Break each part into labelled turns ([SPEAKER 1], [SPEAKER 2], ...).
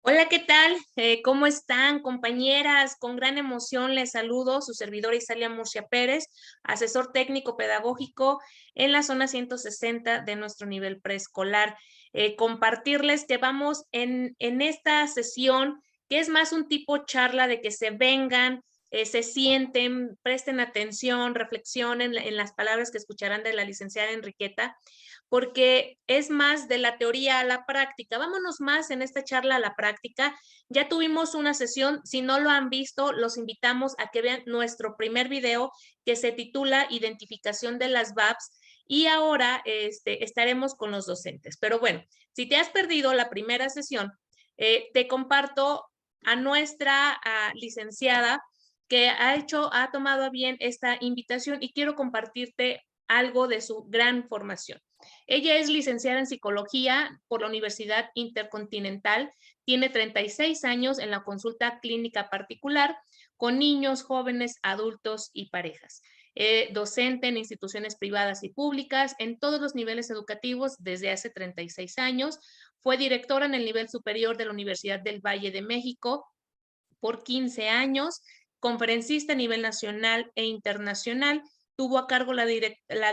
[SPEAKER 1] Hola, ¿qué tal? ¿Cómo están, compañeras? Con gran emoción les saludo, su servidora Isalia Murcia Pérez, asesor técnico pedagógico en la zona 160 de nuestro nivel preescolar. Compartirles que vamos en esta sesión, que es más un tipo charla de que se vengan, se sienten, presten atención, reflexionen en las palabras que escucharán de la licenciada Enriqueta, porque es más de la teoría a la práctica. Vámonos más en esta charla a la práctica. Ya tuvimos una sesión, si no lo han visto, los invitamos a que vean nuestro primer video que se titula Identificación de las VAPs, y ahora estaremos con los docentes. Pero bueno, si te has perdido la primera sesión, te comparto a nuestra licenciada que ha tomado a bien esta invitación y quiero compartirte algo de su gran formación. Ella es licenciada en psicología por la Universidad Intercontinental, tiene 36 años en la consulta clínica particular con niños, jóvenes, adultos y parejas. Docente en instituciones privadas y públicas en todos los niveles educativos desde hace 36 años. Fue directora en el nivel superior de la Universidad del Valle de México por 15 años, conferencista a nivel nacional e internacional. Tuvo a cargo la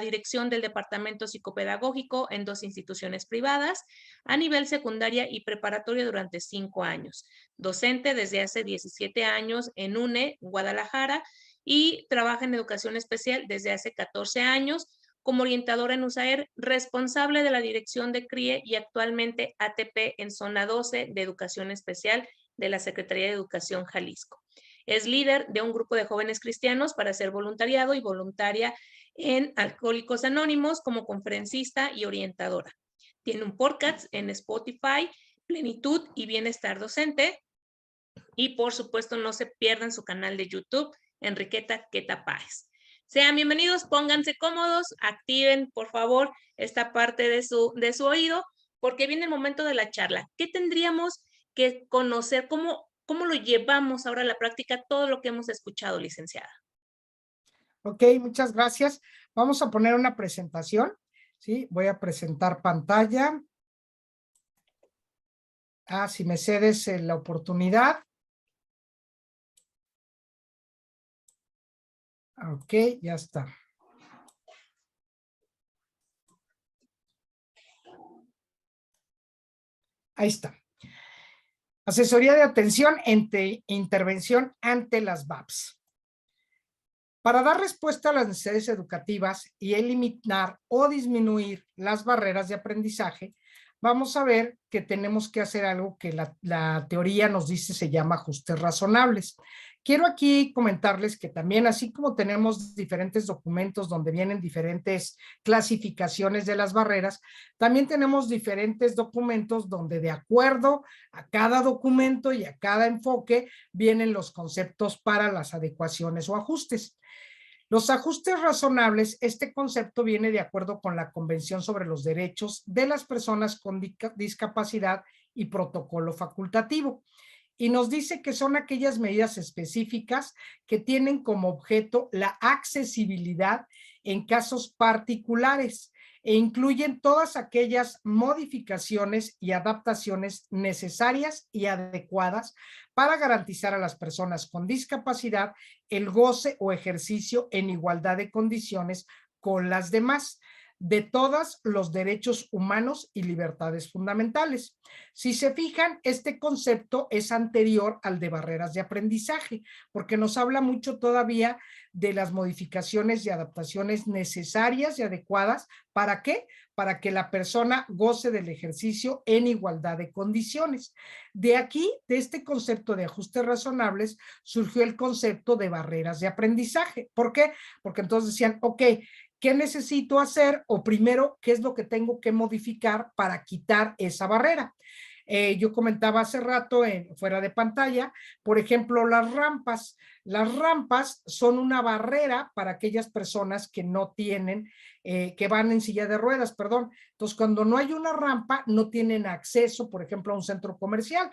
[SPEAKER 1] dirección del departamento psicopedagógico en 2 instituciones privadas a nivel secundaria y preparatoria durante 5 años. Docente desde hace 17 años en UNE, Guadalajara, y trabaja en educación especial desde hace 14 años como orientadora en USAER, responsable de la dirección de CRIE y actualmente ATP en zona 12 de educación especial de la Secretaría de Educación Jalisco. Es líder de un grupo de jóvenes cristianos para hacer voluntariado y voluntaria en Alcohólicos Anónimos como conferencista y orientadora. Tiene un podcast en Spotify, Plenitud y Bienestar Docente. Y por supuesto, no se pierdan su canal de YouTube, Enriqueta Queta Páez. Sean bienvenidos, pónganse cómodos, activen por favor esta parte de su oído, porque viene el momento de la charla. ¿Qué tendríamos que conocer? ¿Cómo lo llevamos ahora a la práctica todo lo que hemos escuchado, licenciada?
[SPEAKER 2] Ok, muchas gracias. Vamos a poner una presentación, ¿sí? Voy a presentar pantalla. Si me cedes la oportunidad. Ok, ya está. Ahí está. Asesoría de atención e intervención ante las VAPs. Para dar respuesta a las necesidades educativas y eliminar o disminuir las barreras de aprendizaje, vamos a ver que tenemos que hacer algo que la teoría nos dice se llama ajustes razonables. Quiero aquí comentarles que también, así como tenemos diferentes documentos donde vienen diferentes clasificaciones de las barreras, también tenemos diferentes documentos donde de acuerdo a cada documento y a cada enfoque vienen los conceptos para las adecuaciones o ajustes. Los ajustes razonables, este concepto viene de acuerdo con la Convención sobre los Derechos de las Personas con Discapacidad y Protocolo Facultativo. Y nos dice que son aquellas medidas específicas que tienen como objeto la accesibilidad en casos particulares e incluyen todas aquellas modificaciones y adaptaciones necesarias y adecuadas para garantizar a las personas con discapacidad el goce o ejercicio en igualdad de condiciones con las demás de todos los derechos humanos y libertades fundamentales. Si se fijan, este concepto es anterior al de barreras de aprendizaje, porque nos habla mucho todavía de las modificaciones y adaptaciones necesarias y adecuadas. ¿Para qué? Para que la persona goce del ejercicio en igualdad de condiciones. De aquí, de este concepto de ajustes razonables, surgió el concepto de barreras de aprendizaje. ¿Por qué? Porque entonces decían, ok, ¿qué necesito hacer? O primero, ¿qué es lo que tengo que modificar para quitar esa barrera? Yo comentaba hace rato fuera de pantalla, por ejemplo, las rampas. Las rampas son una barrera para aquellas personas que no tienen, que van en silla de ruedas, perdón. Entonces, cuando no hay una rampa, no tienen acceso, por ejemplo, a un centro comercial.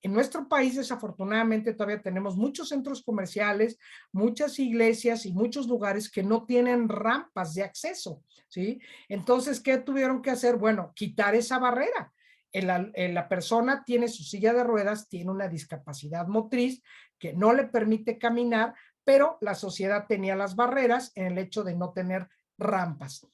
[SPEAKER 2] en nuestro país desafortunadamente todavía tenemos muchos centros comerciales, muchas iglesias y muchos lugares que no tienen rampas de acceso, ¿sí? Entonces, ¿qué tuvieron que hacer? Bueno, quitar esa barrera. La persona tiene su silla de ruedas, tiene una discapacidad motriz que no le permite caminar, pero la sociedad tenía las barreras en el hecho de no tener rampas.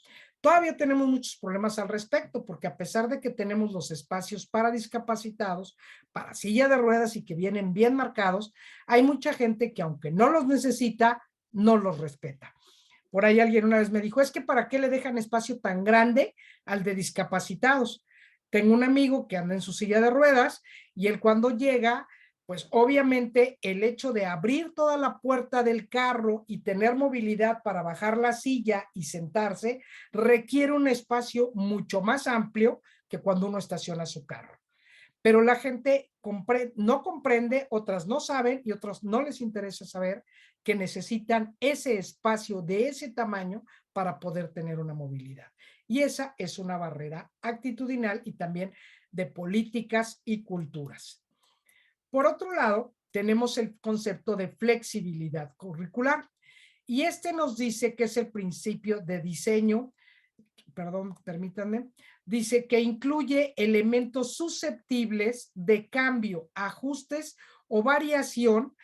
[SPEAKER 2] Todavía tenemos muchos problemas al respecto, porque a pesar de que tenemos los espacios para discapacitados, para silla de ruedas y que vienen bien marcados, hay mucha gente que aunque no los necesita, no los respeta. Por ahí alguien una vez me dijo, es que ¿para qué le dejan espacio tan grande al de discapacitados? Tengo un amigo que anda en su silla de ruedas y él cuando llega, pues obviamente el hecho de abrir toda la puerta del carro y tener movilidad para bajar la silla y sentarse requiere un espacio mucho más amplio que cuando uno estaciona su carro. Pero la gente no comprende, otras no saben y otros no les interesa saber que necesitan ese espacio de ese tamaño para poder tener una movilidad. Y esa es una barrera actitudinal y también de políticas y culturas. Por otro lado, tenemos el concepto de flexibilidad curricular y este nos dice que es el principio de diseño, perdón, permítanme, dice que incluye elementos susceptibles de cambio, ajustes o variación,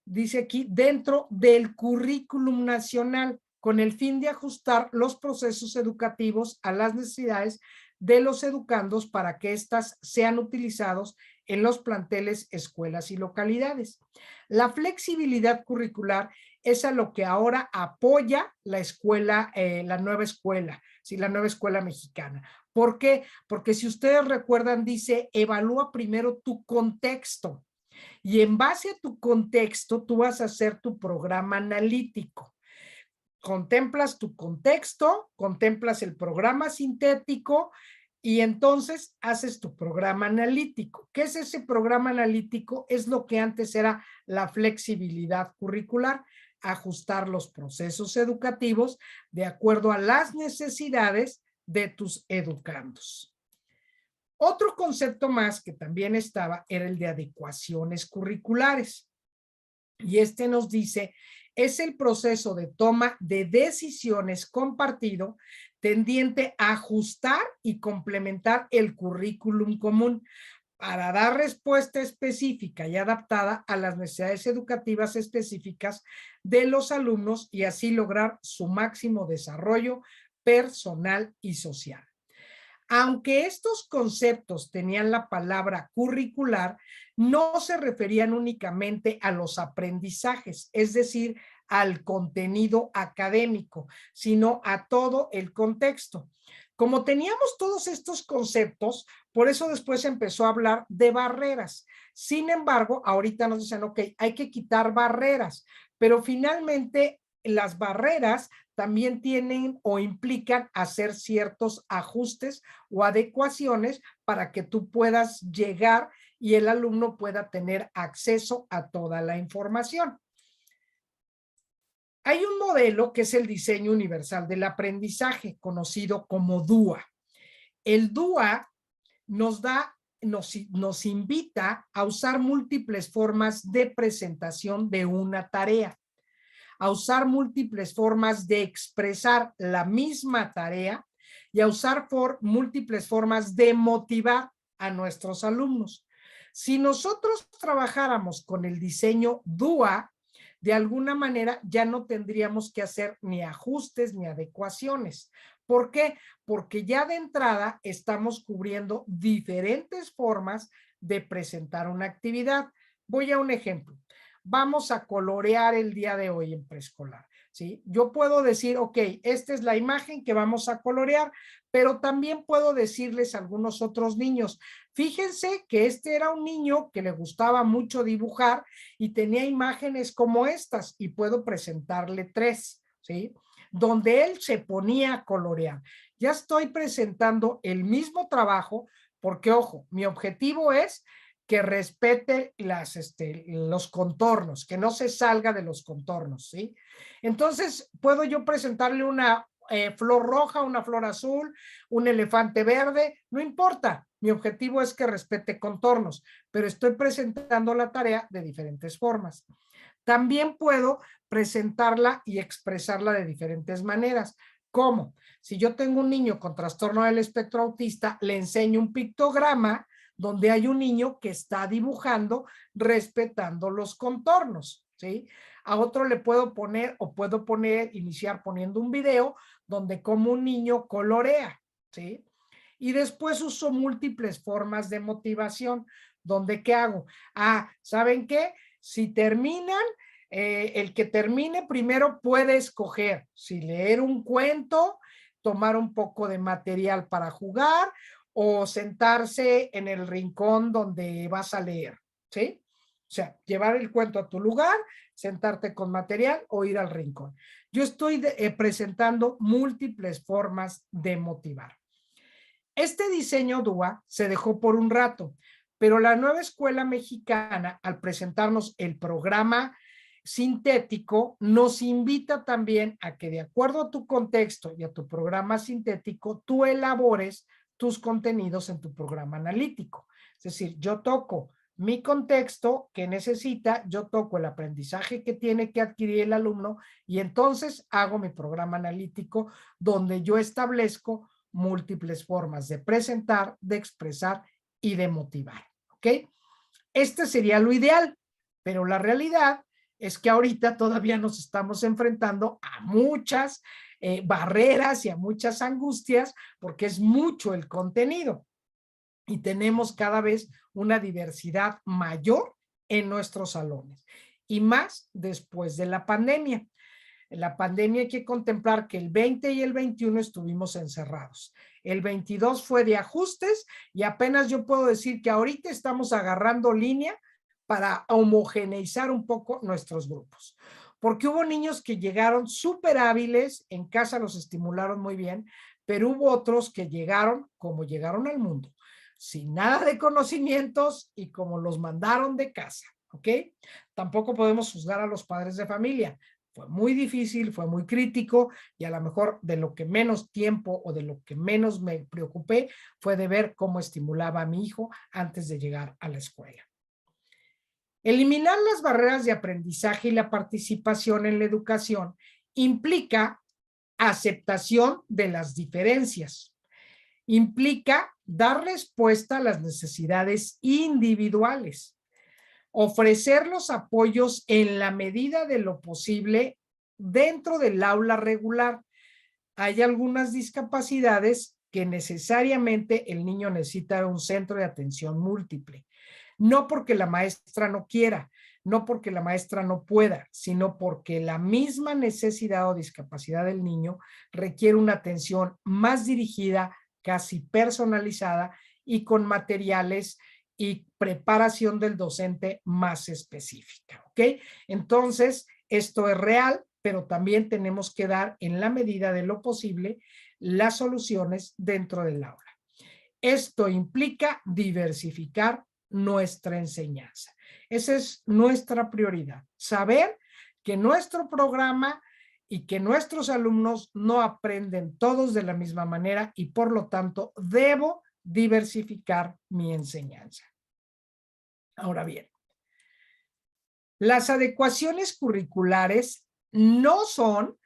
[SPEAKER 2] dice aquí, dentro del currículum nacional, con el fin de ajustar los procesos educativos a las necesidades de los educandos para que éstas sean utilizados en los planteles, escuelas y localidades. La flexibilidad curricular es a lo que ahora apoya la escuela, la nueva escuela, ¿sí? La nueva escuela mexicana. ¿Por qué? Porque si ustedes recuerdan, dice, evalúa primero tu contexto y en base a tu contexto tú vas a hacer tu programa analítico. Contemplas tu contexto, contemplas el programa sintético y entonces haces tu programa analítico. ¿Qué es ese programa analítico? Es lo que antes era la flexibilidad curricular, ajustar los procesos educativos de acuerdo a las necesidades de tus educandos. Otro concepto más que también estaba era el de adecuaciones curriculares. Y este nos dice, es el proceso de toma de decisiones compartido tendiente a ajustar y complementar el currículum común para dar respuesta específica y adaptada a las necesidades educativas específicas de los alumnos y así lograr su máximo desarrollo personal y social. Aunque estos conceptos tenían la palabra curricular, no se referían únicamente a los aprendizajes, es decir, al contenido académico, sino a todo el contexto. Como teníamos todos estos conceptos, por eso después empezó a hablar de barreras. Sin embargo, ahorita nos dicen, ok, hay que quitar barreras, pero finalmente las barreras también tienen o implican hacer ciertos ajustes o adecuaciones para que tú puedas llegar y el alumno pueda tener acceso a toda la información. Hay un modelo que es el diseño universal del aprendizaje, conocido como DUA. El DUA nos invita a usar múltiples formas de presentación de una tarea, a usar múltiples formas de expresar la misma tarea y a usar múltiples formas de motivar a nuestros alumnos. Si nosotros trabajáramos con el diseño DUA, de alguna manera ya no tendríamos que hacer ni ajustes ni adecuaciones. ¿Por qué? Porque ya de entrada estamos cubriendo diferentes formas de presentar una actividad. Voy a un ejemplo. Vamos a colorear el día de hoy en preescolar, ¿sí? Yo puedo decir, ok, esta es la imagen que vamos a colorear, pero también puedo decirles a algunos otros niños, fíjense que este era un niño que le gustaba mucho dibujar y tenía imágenes como estas y puedo presentarle 3, ¿sí? Donde él se ponía a colorear. Ya estoy presentando el mismo trabajo porque, ojo, mi objetivo es que respete los contornos, que no se salga de los contornos, ¿sí? Entonces, puedo yo presentarle flor roja, una flor azul, un elefante verde, no importa. Mi objetivo es que respete contornos, pero estoy presentando la tarea de diferentes formas. También puedo presentarla y expresarla de diferentes maneras. ¿Cómo? Si yo tengo un niño con trastorno del espectro autista, le enseño un pictograma donde hay un niño que está dibujando respetando los contornos, ¿sí? A otro le puedo poner o puedo iniciar poniendo un video donde como un niño colorea, ¿sí? Y después uso múltiples formas de motivación, donde ¿qué hago? ¿Saben qué? Si terminan, el que termine primero puede escoger si leer un cuento, tomar un poco de material para jugar o sentarse en el rincón donde vas a leer, ¿sí? O sea, llevar el cuento a tu lugar, sentarte con material o ir al rincón. Yo estoy presentando múltiples formas de motivar. Este diseño DUA se dejó por un rato, pero la nueva escuela mexicana, al presentarnos el programa sintético, nos invita también a que de acuerdo a tu contexto y a tu programa sintético, tú elabores tus contenidos en tu programa analítico. Es decir, yo toco mi contexto que necesita, yo toco el aprendizaje que tiene que adquirir el alumno y entonces hago mi programa analítico donde yo establezco múltiples formas de presentar, de expresar y de motivar, ¿ok? Este sería lo ideal, pero la realidad es que ahorita todavía nos estamos enfrentando a muchas barreras y a muchas angustias porque es mucho el contenido y tenemos cada vez una diversidad mayor en nuestros salones y más después de la pandemia. En la pandemia hay que contemplar que el 20 y el 21 estuvimos encerrados. El 22 fue de ajustes y apenas yo puedo decir que ahorita estamos agarrando línea para homogeneizar un poco nuestros grupos. Porque hubo niños que llegaron súper hábiles, en casa los estimularon muy bien, pero hubo otros que llegaron como llegaron al mundo, sin nada de conocimientos y como los mandaron de casa, ¿ok? Tampoco podemos juzgar a los padres de familia. Fue muy difícil, fue muy crítico y a lo mejor de lo que menos tiempo o de lo que menos me preocupé fue de ver cómo estimulaba a mi hijo antes de llegar a la escuela. Eliminar las barreras de aprendizaje y la participación en la educación implica aceptación de las diferencias, implica dar respuesta a las necesidades individuales, ofrecer los apoyos en la medida de lo posible dentro del aula regular. Hay algunas discapacidades que necesariamente el niño necesita un centro de atención múltiple. No porque la maestra no quiera, no porque la maestra no pueda, sino porque la misma necesidad o discapacidad del niño requiere una atención más dirigida, casi personalizada y con materiales y preparación del docente más específica, ¿ok? Entonces, esto es real, pero también tenemos que dar en la medida de lo posible las soluciones dentro del aula. Esto implica diversificar nuestra enseñanza. Esa es nuestra prioridad, saber que nuestro programa y que nuestros alumnos no aprenden todos de la misma manera y por lo tanto debo diversificar mi enseñanza. Ahora bien, las adecuaciones curriculares no son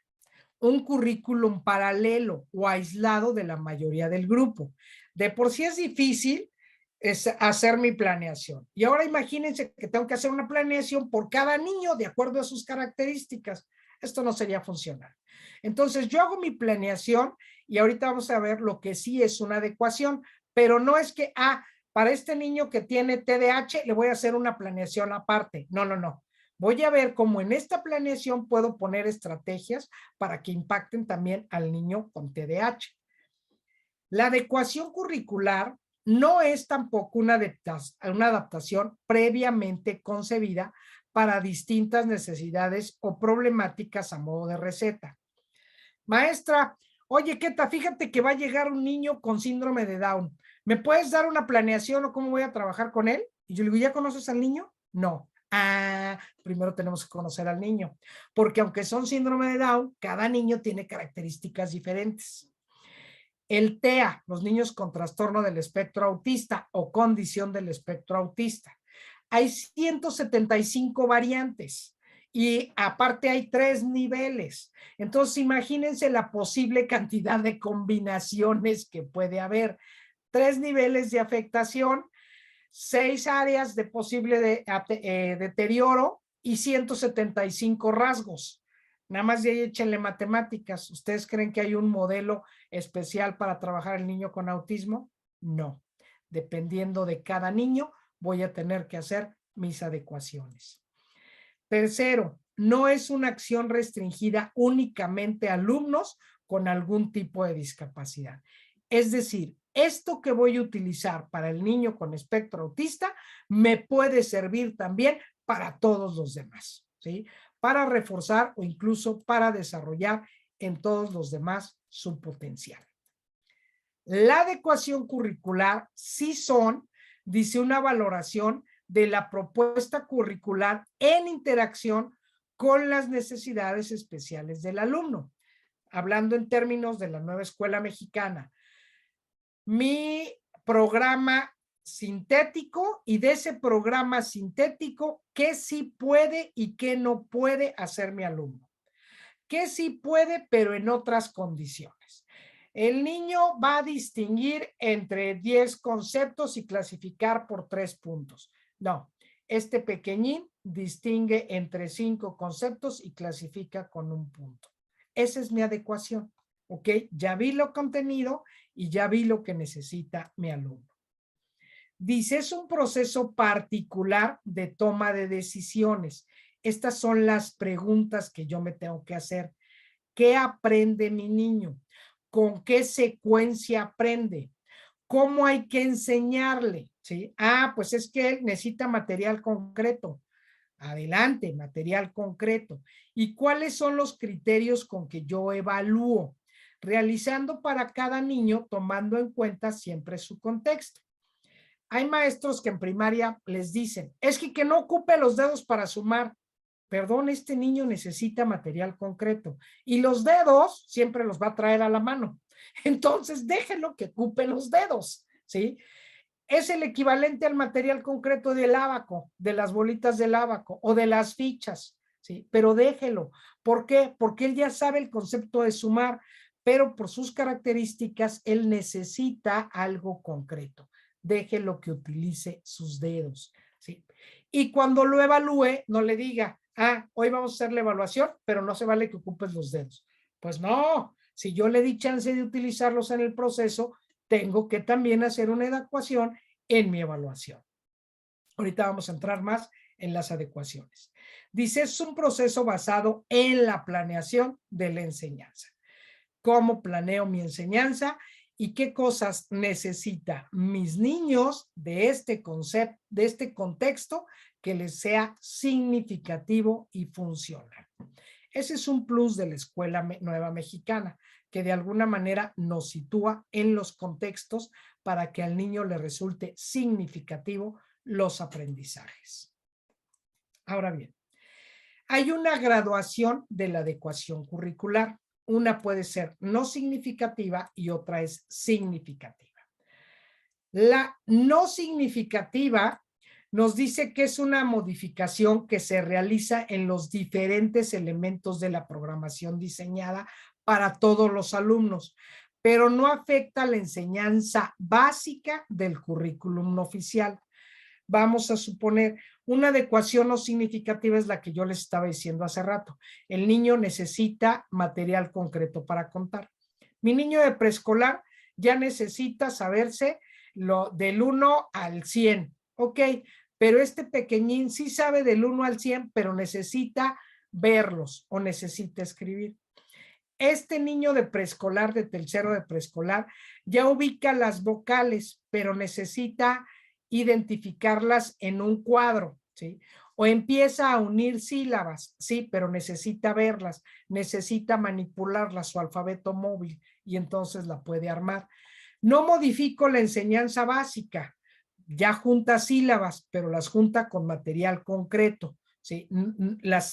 [SPEAKER 2] un currículum paralelo o aislado de la mayoría del grupo. De por sí es difícil hacer mi planeación. Y ahora imagínense que tengo que hacer una planeación por cada niño de acuerdo a sus características. Esto no sería funcional. Entonces yo hago mi planeación y ahorita vamos a ver lo que sí es una adecuación, pero no es que, para este niño que tiene TDAH le voy a hacer una planeación aparte. No, no, no. Voy a ver cómo en esta planeación puedo poner estrategias para que impacten también al niño con TDAH. La adecuación curricular no es tampoco una adaptación previamente concebida para distintas necesidades o problemáticas a modo de receta. Maestra, oye, Keta, fíjate que va a llegar un niño con síndrome de Down. ¿Me puedes dar una planeación o cómo voy a trabajar con él? Y yo le digo, ¿ya conoces al niño? No. Primero tenemos que conocer al niño, porque aunque son síndrome de Down, cada niño tiene características diferentes. El TEA, los niños con trastorno del espectro autista o condición del espectro autista. Hay 175 variantes y aparte hay 3 niveles. Entonces, imagínense la posible cantidad de combinaciones que puede haber. 3 niveles de afectación, 6 áreas de posible deterioro y 175 rasgos. Nada más de ahí échenle matemáticas. ¿Ustedes creen que hay un modelo especial para trabajar el niño con autismo? No. Dependiendo de cada niño, voy a tener que hacer mis adecuaciones. Tercero, no es una acción restringida únicamente a alumnos con algún tipo de discapacidad. Es decir, esto que voy a utilizar para el niño con espectro autista me puede servir también para todos los demás, ¿sí? Para reforzar o incluso para desarrollar en todos los demás su potencial. La adecuación curricular sí son, dice, una valoración de la propuesta curricular en interacción con las necesidades especiales del alumno. Hablando en términos de la nueva escuela mexicana, mi programa sintético y de ese programa sintético, qué sí puede y qué no puede hacer mi alumno. Qué sí puede, pero en otras condiciones. El niño va a distinguir entre 10 conceptos y clasificar por 3 puntos. No, este pequeñín distingue entre 5 conceptos y clasifica con 1 punto. Esa es mi adecuación. ¿Ok? Ya vi lo contenido y ya vi lo que necesita mi alumno. Dice, es un proceso particular de toma de decisiones. Estas son las preguntas que yo me tengo que hacer. ¿Qué aprende mi niño? ¿Con qué secuencia aprende? ¿Cómo hay que enseñarle? ¿Sí? Pues es que él necesita material concreto. Adelante, material concreto. ¿Y cuáles son los criterios con que yo evalúo? Realizando para cada niño, tomando en cuenta siempre su contexto. Hay maestros que en primaria les dicen, es que no ocupe los dedos para sumar. Perdón, este niño necesita material concreto y los dedos siempre los va a traer a la mano. Entonces, déjenlo que ocupe los dedos, ¿sí? Es el equivalente al material concreto del ábaco, de las bolitas del ábaco o de las fichas, ¿sí? Pero déjelo. ¿Por qué? Porque él ya sabe el concepto de sumar, pero por sus características, él necesita algo concreto. Déjelo que utilice sus dedos, ¿sí? Y cuando lo evalúe, no le diga, hoy vamos a hacer la evaluación, pero no se vale que ocupes los dedos. Pues no, si yo le di chance de utilizarlos en el proceso, tengo que también hacer una adecuación en mi evaluación. Ahorita vamos a entrar más en las adecuaciones. Dice, es un proceso basado en la planeación de la enseñanza. ¿Cómo planeo mi enseñanza? ¿Y qué cosas necesita mis niños de este concepto, de este contexto que les sea significativo y funcional? Ese es un plus de la Escuela Nueva Mexicana, que de alguna manera nos sitúa en los contextos para que al niño le resulte significativo los aprendizajes. Ahora bien, hay una graduación de la adecuación curricular. Una puede ser no significativa y otra es significativa. La no significativa nos dice que es una modificación que se realiza en los diferentes elementos de la programación diseñada para todos los alumnos, pero no afecta la enseñanza básica del currículum no oficial. Vamos a suponer, una adecuación no significativa es la que yo les estaba diciendo hace rato. El niño necesita material concreto para contar. Mi niño de preescolar ya necesita saberse del 1 al 100. Ok, pero este pequeñín sí sabe del 1 al 100, pero necesita verlos o necesita escribir. Este niño de preescolar, de tercero de preescolar, ya ubica las vocales, pero necesita identificarlas en un cuadro, ¿sí? O empieza a unir sílabas, sí, pero necesita verlas, necesita manipularlas, su alfabeto móvil, y entonces la puede armar. No modifico la enseñanza básica, ya junta sílabas, pero las junta con material concreto, ¿sí?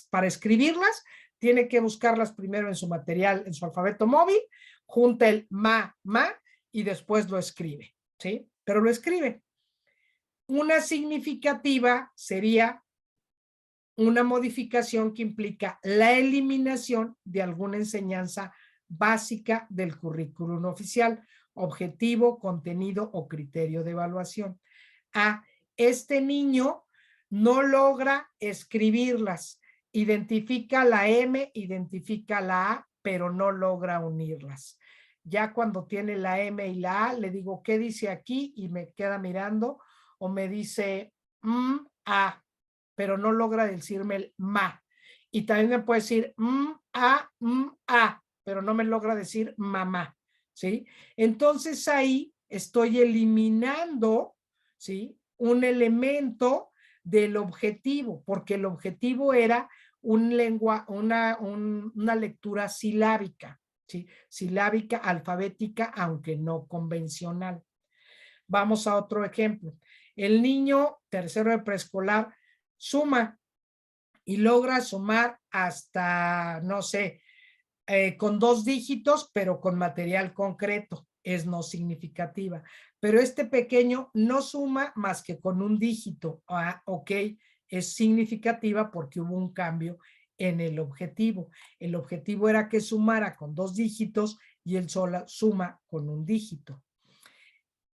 [SPEAKER 2] Para escribirlas, tiene que buscarlas primero en su material, en su alfabeto móvil, junta el ma, y después lo escribe, ¿sí? Pero lo escribe. Una significativa sería una modificación que implica la eliminación de alguna enseñanza básica del currículum oficial, objetivo, contenido o criterio de evaluación. Este niño no logra escribirlas, identifica la M, identifica la A, pero no logra unirlas. Ya cuando tiene la M y la A, le digo, ¿qué dice aquí? Y me queda mirando o me dice, A, pero no logra decirme el ma. Y también me puede decir, a, pero no me logra decir mamá, ¿sí? Entonces ahí estoy eliminando, ¿sí? Un elemento del objetivo, porque el objetivo era una lectura silábica, ¿sí? Silábica, alfabética, aunque no convencional. Vamos a otro ejemplo. El niño tercero de preescolar suma y logra sumar hasta, no sé, con 2 dígitos, pero con material concreto. Es no significativa. Pero este pequeño no suma más que con 1 dígito. Ok, es significativa porque hubo un cambio en el objetivo. El objetivo era que sumara con 2 dígitos y él solo suma con 1 dígito.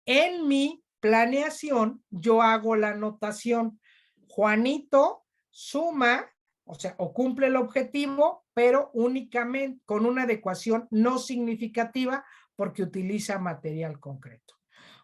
[SPEAKER 2] En mi planeación, yo hago la anotación. Juanito suma, o sea, o cumple el objetivo, pero únicamente con una adecuación no significativa porque utiliza material concreto.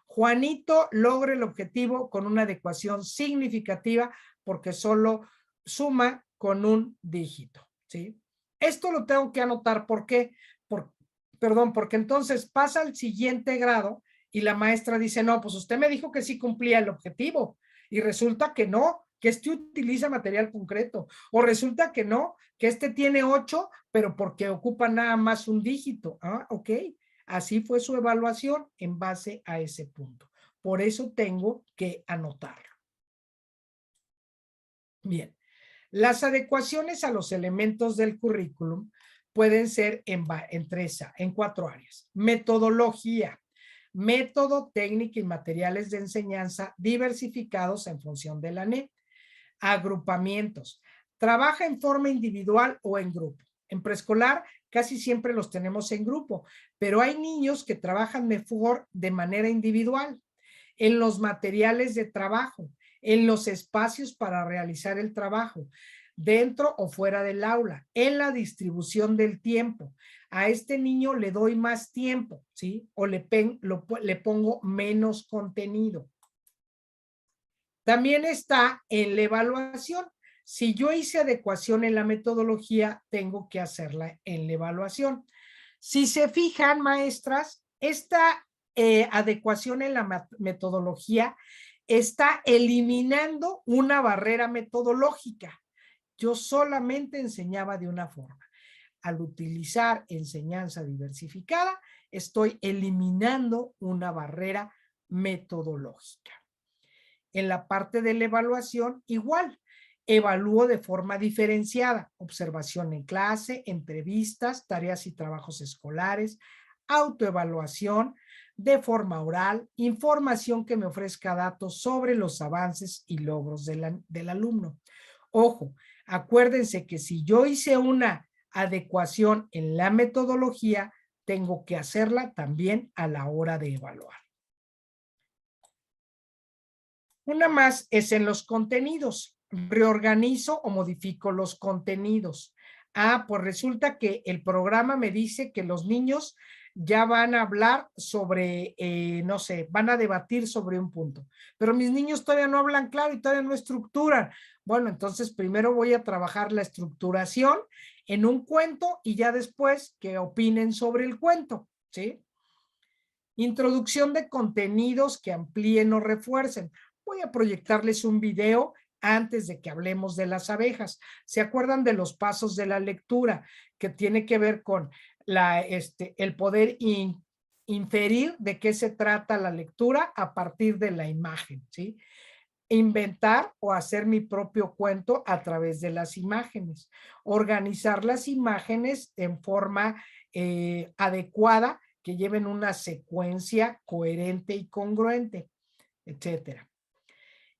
[SPEAKER 2] Juanito logra el objetivo con una adecuación significativa porque solo suma con 1 dígito, ¿sí? Esto lo tengo que anotar, ¿por qué? Porque entonces pasa al siguiente grado y la maestra dice, no, pues usted me dijo que sí cumplía el objetivo y resulta que no, que este utiliza material concreto, o resulta que no, que este tiene 8, pero porque ocupa nada más 1 dígito. Ok, así fue su evaluación en base a ese punto. Por eso tengo que anotarlo. Bien, las adecuaciones a los elementos del currículum pueden ser en 4 áreas. Metodología, método, técnica y materiales de enseñanza diversificados en función de la NEP. Agrupamientos, trabaja en forma individual o en grupo. En preescolar casi siempre los tenemos en grupo, pero hay niños que trabajan mejor de manera individual. En los materiales de trabajo, en los espacios para realizar el trabajo, dentro o fuera del aula, en la distribución del tiempo. A este niño le doy más tiempo, ¿sí? O le pongo menos contenido. También está en la evaluación. Si yo hice adecuación en la metodología, tengo que hacerla en la evaluación. Si se fijan, maestras, esta adecuación en la metodología está eliminando una barrera metodológica. Yo solamente enseñaba de una forma. Al utilizar enseñanza diversificada, estoy eliminando una barrera metodológica. En la parte de la evaluación, igual, evalúo de forma diferenciada, observación en clase, entrevistas, tareas y trabajos escolares, autoevaluación, de forma oral, información que me ofrezca datos sobre los avances y logros del alumno. Ojo, acuérdense que si yo hice una adecuación en la metodología, tengo que hacerla también a la hora de evaluar. Una más es en los contenidos. Reorganizo o modifico los contenidos. Pues resulta que el programa me dice que los niños ya van a hablar sobre, no sé, van a debatir sobre un punto. Pero mis niños todavía no hablan claro y todavía no estructuran. Bueno, entonces primero voy a trabajar la estructuración en un cuento y ya después que opinen sobre el cuento, ¿sí? Introducción de contenidos que amplíen o refuercen. Voy a proyectarles un video antes de que hablemos de las abejas. ¿Se acuerdan de los pasos de la lectura que tiene que ver con el poder inferir de qué se trata la lectura a partir de la imagen, ¿sí? Inventar o hacer mi propio cuento a través de las imágenes, organizar las imágenes en forma adecuada, que lleven una secuencia coherente y congruente, etcétera.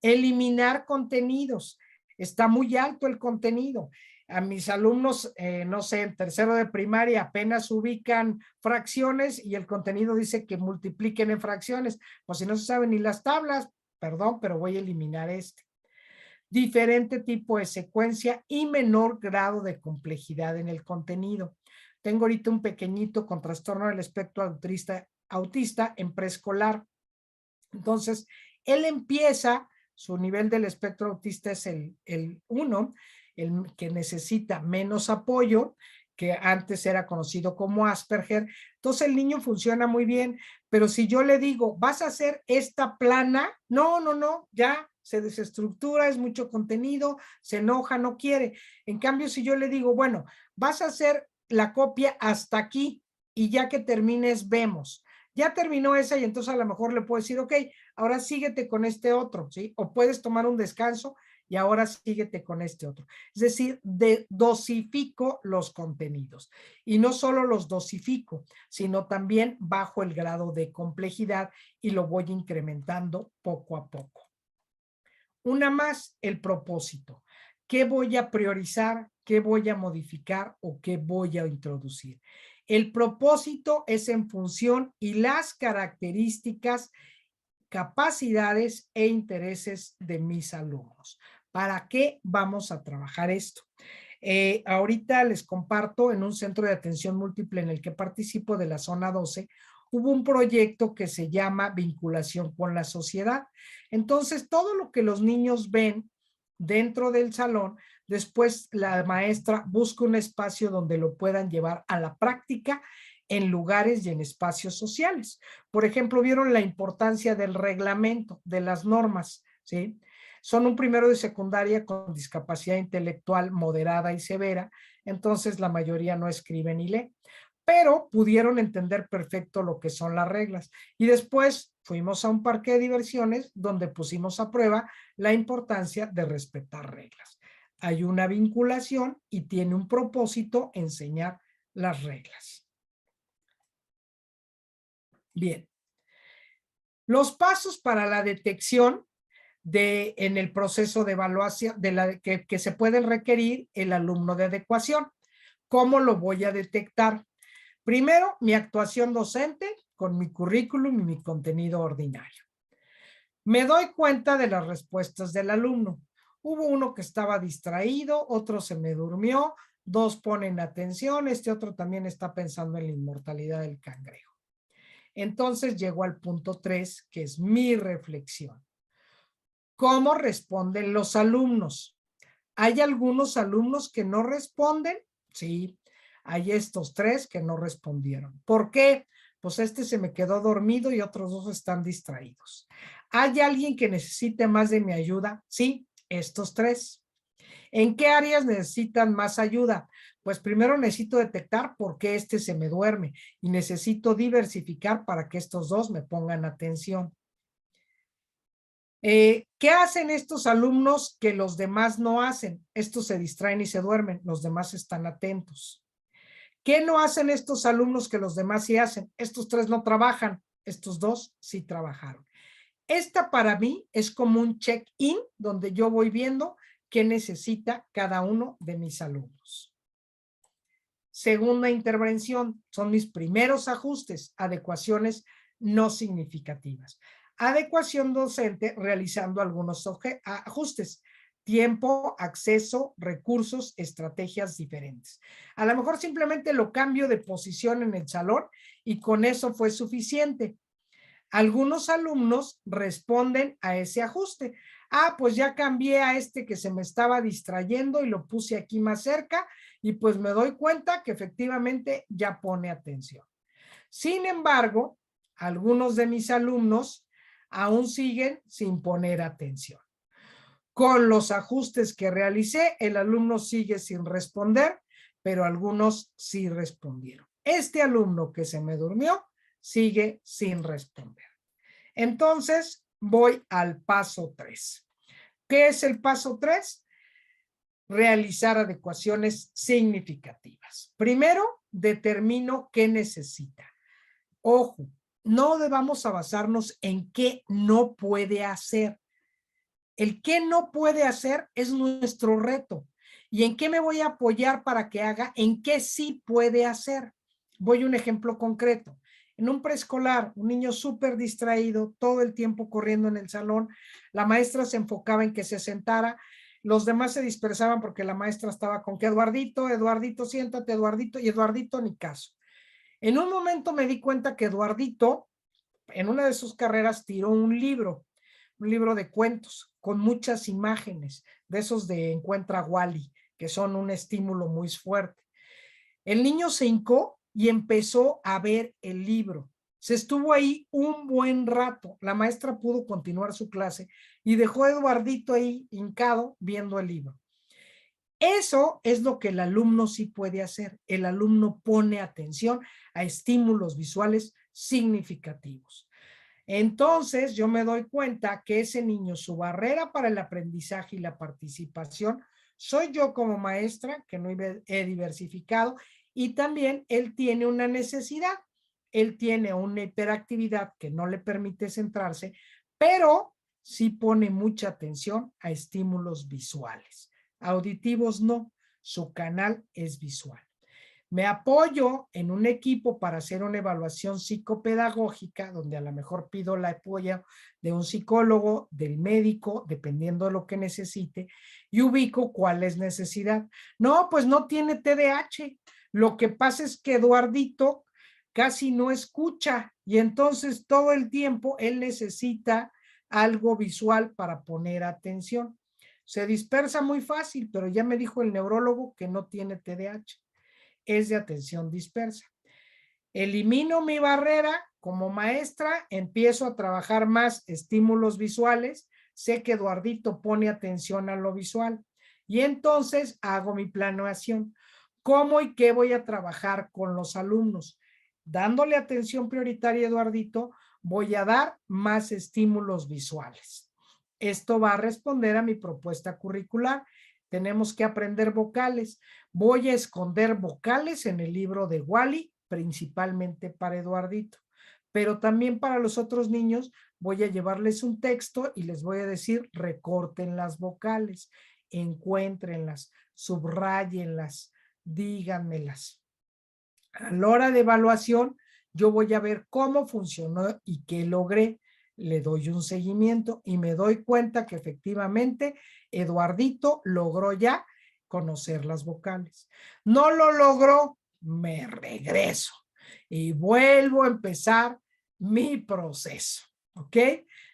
[SPEAKER 2] Eliminar contenidos. Está muy alto el contenido. A mis alumnos, no sé, en tercero de primaria apenas ubican fracciones y el contenido dice que multipliquen en fracciones. Pues si no se saben ni las tablas, perdón, pero voy a eliminar este. Diferente tipo de secuencia y menor grado de complejidad en el contenido. Tengo ahorita un pequeñito con trastorno del espectro autista en preescolar. Entonces, él empieza, su nivel del espectro autista es el 1, el que necesita menos apoyo, que antes era conocido como Asperger. Entonces el niño funciona muy bien, pero si yo le digo, vas a hacer esta plana, no, ya se desestructura, es mucho contenido, se enoja, no quiere. En cambio, si yo le digo, bueno, vas a hacer la copia hasta aquí y ya que termines, vemos. Ya terminó esa y entonces a lo mejor le puedo decir, ok, ahora síguete con este otro, ¿sí? O puedes tomar un descanso y ahora síguete con este otro. Es decir, dosifico los contenidos. Y no solo los dosifico, sino también bajo el grado de complejidad y lo voy incrementando poco a poco. Una más, el propósito. ¿Qué voy a priorizar? ¿Qué voy a modificar? ¿O qué voy a introducir? El propósito es en función y las características, capacidades e intereses de mis alumnos. ¿Para qué vamos a trabajar esto? Ahorita les comparto en un centro de atención múltiple en el que participo de la zona 12, hubo un proyecto que se llama vinculación con la sociedad. Entonces, todo lo que los niños ven dentro del salón, después la maestra busca un espacio donde lo puedan llevar a la práctica en lugares y en espacios sociales. Por ejemplo, vieron la importancia del reglamento, de las normas, ¿sí? Son un primero de secundaria con discapacidad intelectual moderada y severa, entonces la mayoría no escribe ni lee, pero pudieron entender perfecto lo que son las reglas. Y después fuimos a un parque de diversiones donde pusimos a prueba la importancia de respetar reglas. Hay una vinculación y tiene un propósito enseñar las reglas. Bien. Los pasos para la detección en el proceso de evaluación que se puede requerir el alumno de adecuación. ¿Cómo lo voy a detectar? Primero, mi actuación docente con mi currículum y mi contenido ordinario. Me doy cuenta de las respuestas del alumno. Hubo uno que estaba distraído, otro se me durmió, dos ponen atención, este otro también está pensando en la inmortalidad del cangrejo. Entonces llego al punto 3, que es mi reflexión. ¿Cómo responden los alumnos? ¿Hay algunos alumnos que no responden? Sí, hay estos 3 que no respondieron. ¿Por qué? Pues este se me quedó dormido y otros 2 están distraídos. ¿Hay alguien que necesite más de mi ayuda? Sí, estos 3. ¿En qué áreas necesitan más ayuda? Pues primero necesito detectar por qué este se me duerme y necesito diversificar para que estos 2 me pongan atención. ¿Qué hacen estos alumnos que los demás no hacen? Estos se distraen y se duermen, los demás están atentos. ¿Qué no hacen estos alumnos que los demás sí hacen? Estos 3 no trabajan, estos 2 sí trabajaron. Esta para mí es como un check-in donde yo voy viendo qué necesita cada uno de mis alumnos. Segunda intervención, son mis primeros ajustes, adecuaciones no significativas. Adecuación docente realizando algunos ajustes, tiempo, acceso, recursos, estrategias diferentes. A lo mejor simplemente lo cambio de posición en el salón y con eso fue suficiente. Algunos alumnos responden a ese ajuste. Ah, pues ya cambié a este que se me estaba distrayendo y lo puse aquí más cerca y pues me doy cuenta que efectivamente ya pone atención. Sin embargo, algunos de mis alumnos aún siguen sin poner atención. Con los ajustes que realicé, el alumno sigue sin responder, pero algunos sí respondieron. Este alumno que se me durmió sigue sin responder. Entonces, voy al paso 3. ¿Qué es el paso 3? Realizar adecuaciones significativas. Primero, determino qué necesita. Ojo, no debamos a basarnos en qué no puede hacer. El qué no puede hacer es nuestro reto. ¿Y en qué me voy a apoyar para que haga? En qué sí puede hacer. Voy a un ejemplo concreto. En un preescolar, un niño súper distraído, todo el tiempo corriendo en el salón, la maestra se enfocaba en que se sentara, los demás se dispersaban porque la maestra estaba con que Eduardito, Eduardito, siéntate, Eduardito, y Eduardito ni caso. En un momento me di cuenta que Eduardito, en una de sus carreras, tiró un libro de cuentos con muchas imágenes, de esos de Encuentra Wally, que son un estímulo muy fuerte. El niño se hincó y empezó a ver el libro. Se estuvo ahí un buen rato. La maestra pudo continuar su clase y dejó a Eduardito ahí hincado viendo el libro. Eso es lo que el alumno sí puede hacer. El alumno pone atención a estímulos visuales significativos. Entonces yo me doy cuenta que ese niño, su barrera para el aprendizaje y la participación, soy yo como maestra, que no he diversificado, y también él tiene una necesidad. Él tiene una hiperactividad que no le permite centrarse, pero sí pone mucha atención a estímulos visuales. Auditivos no, su canal es visual. Me apoyo en un equipo para hacer una evaluación psicopedagógica, donde a lo mejor pido el apoyo de un psicólogo, del médico, dependiendo de lo que necesite, y ubico cuál es necesidad. No, pues no tiene TDAH. Lo que pasa es que Eduardito casi no escucha y entonces todo el tiempo él necesita algo visual para poner atención. Se dispersa muy fácil, pero ya me dijo el neurólogo que no tiene TDAH. Es de atención dispersa. Elimino mi barrera como maestra, empiezo a trabajar más estímulos visuales, sé que Eduardito pone atención a lo visual y entonces hago mi planeación. ¿Cómo y qué voy a trabajar con los alumnos? Dándole atención prioritaria a Eduardito, voy a dar más estímulos visuales. Esto va a responder a mi propuesta curricular. Tenemos que aprender vocales. Voy a esconder vocales en el libro de Wally, principalmente para Eduardito, pero también para los otros niños voy a llevarles un texto y les voy a decir, recorten las vocales, encuéntrenlas, subrayenlas, díganmelas. A la hora de evaluación, yo voy a ver cómo funcionó y qué logré. Le doy un seguimiento y me doy cuenta que efectivamente Eduardito logró ya conocer las vocales. No lo logró, me regreso y vuelvo a empezar mi proceso, ¿ok?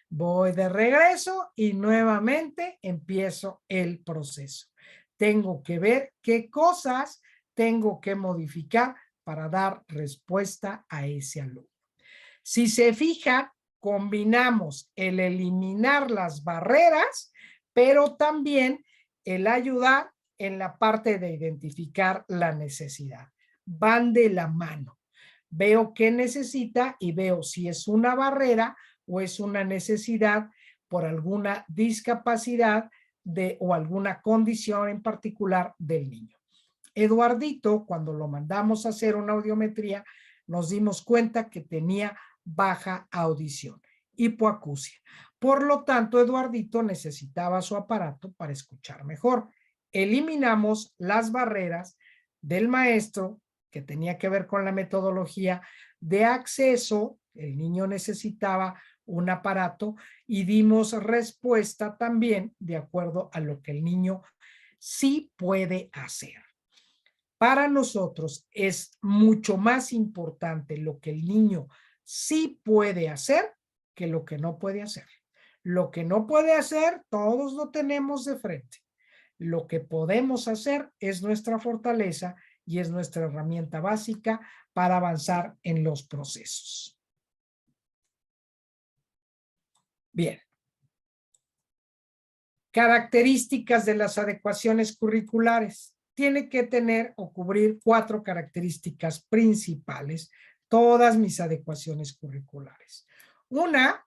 [SPEAKER 2] Voy de regreso y nuevamente empiezo el proceso. Tengo que ver qué cosas tengo que modificar para dar respuesta a ese alumno. Si se fijan, combinamos el eliminar las barreras, pero también el ayudar en la parte de identificar la necesidad. Van de la mano. Veo qué necesita y veo si es una barrera o es una necesidad por alguna discapacidad o alguna condición en particular del niño. Eduardito, cuando lo mandamos a hacer una audiometría, nos dimos cuenta que tenía baja audición, hipoacusia. Por lo tanto, Eduardito necesitaba su aparato para escuchar mejor. Eliminamos las barreras del maestro, que tenía que ver con la metodología de acceso. El niño necesitaba un aparato y dimos respuesta también de acuerdo a lo que el niño sí puede hacer. Para nosotros es mucho más importante lo que el niño sí puede hacer que lo que no puede hacer. Lo que no puede hacer, todos lo tenemos de frente. Lo que podemos hacer es nuestra fortaleza y es nuestra herramienta básica para avanzar en los procesos. Bien. Características de las adecuaciones curriculares. Tiene que tener o cubrir 4 características principales todas mis adecuaciones curriculares. Una,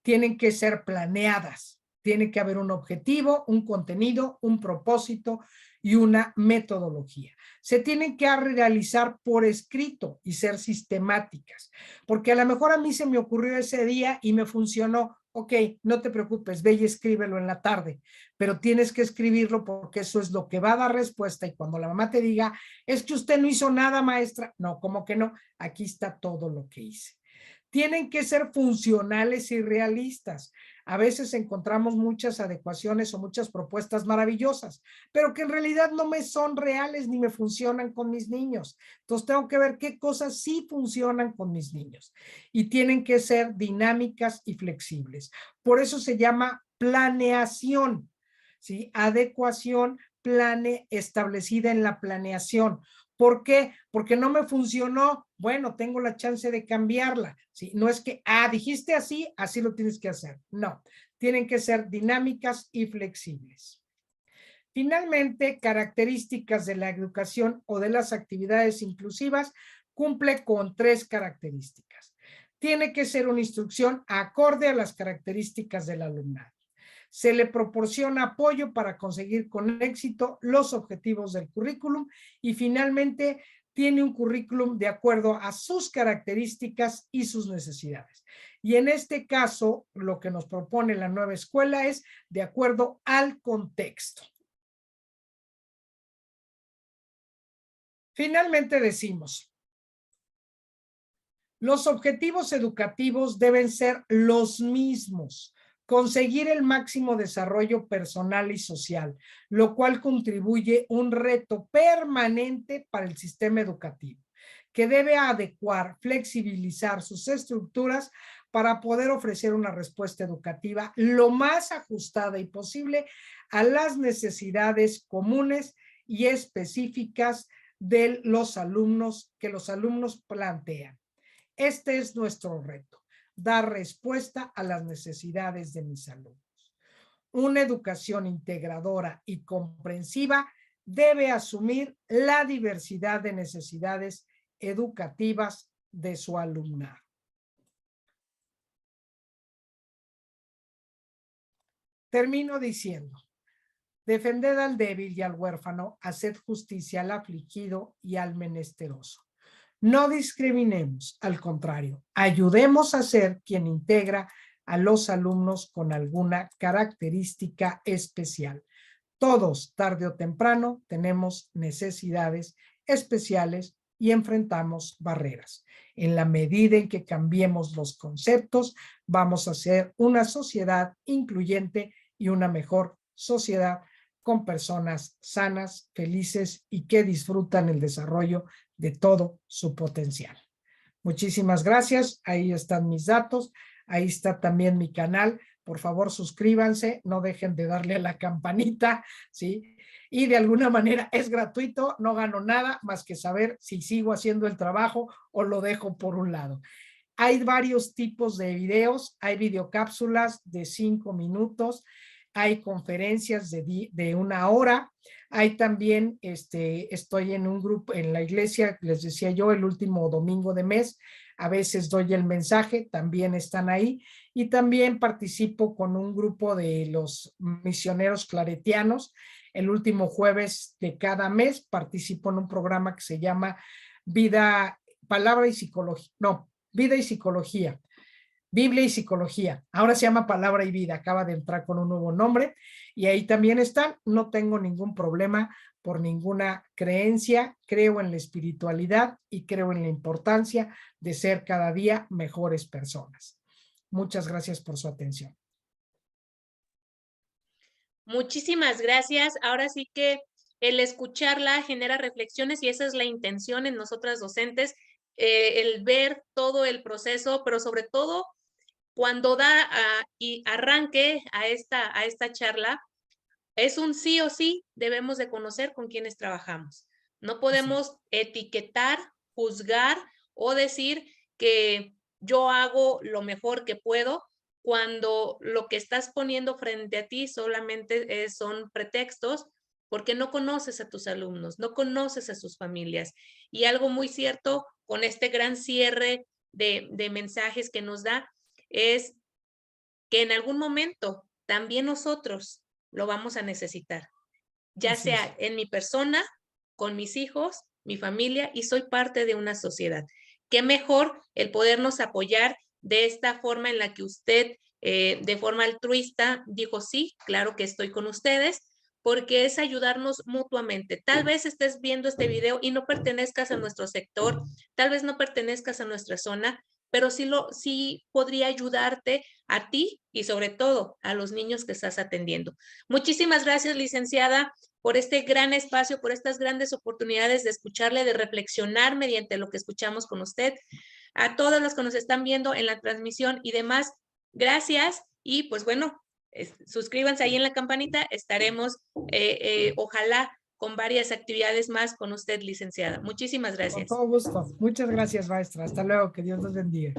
[SPEAKER 2] tienen que ser planeadas. Tiene que haber un objetivo, un contenido, un propósito y una metodología. Se tienen que realizar por escrito y ser sistemáticas, porque a lo mejor a mí se me ocurrió ese día y me funcionó. Ok, no te preocupes, ve y escríbelo en la tarde, pero tienes que escribirlo porque eso es lo que va a dar respuesta. Y cuando la mamá te diga, es que usted no hizo nada, maestra, no, ¿cómo que no? Aquí está todo lo que hice. Tienen que ser funcionales y realistas. A veces encontramos muchas adecuaciones o muchas propuestas maravillosas, pero que en realidad no me son reales ni me funcionan con mis niños. Entonces tengo que ver qué cosas sí funcionan con mis niños y tienen que ser dinámicas y flexibles. Por eso se llama planeación, ¿sí? Adecuación establecida en la planeación. ¿Por qué? Porque no me funcionó. Bueno, tengo la chance de cambiarla. ¿Sí? No es que, dijiste así, así lo tienes que hacer. No, tienen que ser dinámicas y flexibles. Finalmente, características de la educación o de las actividades inclusivas cumple con 3 características. Tiene que ser una instrucción acorde a las características del alumnado. Se le proporciona apoyo para conseguir con éxito los objetivos del currículum y finalmente tiene un currículum de acuerdo a sus características y sus necesidades. Y en este caso, lo que nos propone la nueva escuela es de acuerdo al contexto. Finalmente decimos, los objetivos educativos deben ser los mismos. Conseguir el máximo desarrollo personal y social, lo cual contribuye un reto permanente para el sistema educativo, que debe adecuar, flexibilizar sus estructuras para poder ofrecer una respuesta educativa lo más ajustada y posible a las necesidades comunes y específicas de los alumnos que los alumnos plantean. Este es nuestro reto, dar respuesta a las necesidades de mis alumnos. Una educación integradora y comprensiva debe asumir la diversidad de necesidades educativas de su alumnado. Termino diciendo, defended al débil y al huérfano, haced justicia al afligido y al menesteroso. No discriminemos, al contrario, ayudemos a ser quien integra a los alumnos con alguna característica especial. Todos, tarde o temprano, tenemos necesidades especiales y enfrentamos barreras. En la medida en que cambiemos los conceptos, vamos a ser una sociedad incluyente y una mejor sociedad con personas sanas, felices y que disfrutan el desarrollo de todo su potencial. Muchísimas gracias. Ahí están mis datos. Ahí está también mi canal. Por favor, suscríbanse. No dejen de darle a la campanita, ¿sí? Y de alguna manera es gratuito. No gano nada más que saber si sigo haciendo el trabajo o lo dejo por un lado. Hay varios tipos de videos. Hay videocápsulas de 5 minutos. Hay conferencias de 1 hora. Hay también, estoy en un grupo en la iglesia, les decía yo, el último domingo de mes, a veces doy el mensaje, también están ahí, y también participo con un grupo de los misioneros claretianos. El último jueves de cada mes participo en un programa que se llama Vida, Palabra y Psicología, no, Vida y Psicología. Biblia y Psicología. Ahora se llama Palabra y Vida. Acaba de entrar con un nuevo nombre y ahí también están. No tengo ningún problema por ninguna creencia. Creo en la espiritualidad y creo en la importancia de ser cada día mejores personas. Muchas gracias por su atención.
[SPEAKER 1] Muchísimas gracias. Ahora sí que el escucharla genera reflexiones y esa es la intención en nosotras docentes, el ver todo el proceso, pero sobre todo cuando da y arranque a esta charla, es un sí o sí, debemos de conocer con quiénes trabajamos. No podemos etiquetar, juzgar o decir que yo hago lo mejor que puedo cuando lo que estás poniendo frente a ti solamente son pretextos porque no conoces a tus alumnos, no conoces a sus familias. Y algo muy cierto con este gran cierre de mensajes que nos da es que en algún momento también nosotros lo vamos a necesitar, ya
[SPEAKER 2] Así es.
[SPEAKER 1] sea en mi persona, con mis hijos, mi familia, y soy parte de una sociedad. Qué mejor el podernos apoyar de esta forma en la que usted, de forma altruista, dijo, sí, claro que estoy con ustedes, porque es ayudarnos mutuamente. Tal vez estés viendo este video y no pertenezcas a nuestro sector, tal vez no pertenezcas a nuestra zona, pero sí podría ayudarte a ti y sobre todo a los niños que estás atendiendo. Muchísimas gracias, licenciada, por este gran espacio, por estas grandes oportunidades de escucharle, de reflexionar mediante lo que escuchamos con usted. A todos los que nos están viendo en la transmisión y demás, gracias. Y pues bueno, suscríbanse ahí en la campanita. Estaremos, ojalá, con varias actividades más con usted, licenciada. Muchísimas
[SPEAKER 2] Con
[SPEAKER 1] gracias.
[SPEAKER 2] todo gusto. Muchas gracias, maestra. Hasta luego. Que Dios los bendiga.